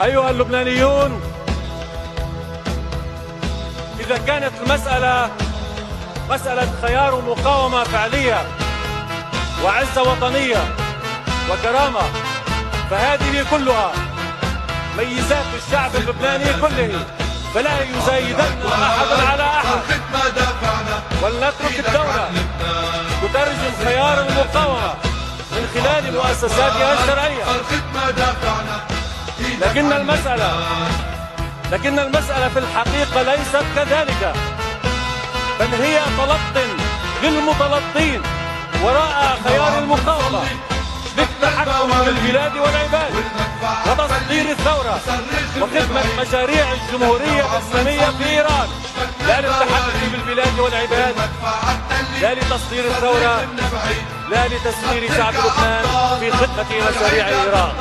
أيها اللبنانيون، إذا كانت المسألة مسألة خيار ومقاومة فعلية وعزة وطنية وكرامة، فهذه كلها ميزات الشعب اللبناني كله، فلا يزايدن أحد على أحد. ولنترك الدولة تترجم خيار المقاومة من خلال مؤسساتها الشرعية. لكن المسألة في الحقيقة ليست كذلك، بل هي تلطم للمتلطين وراء خيار المقاومة للتحكم في البلاد والعباد وتصدير الثورة وخدمة مشاريع الجمهورية الإسلامية في إيران، لا للتحكم في البلاد والعباد، لا لتصدير الثورة، لا لتسخير شعب لبنان في خدمة مشاريع إيران.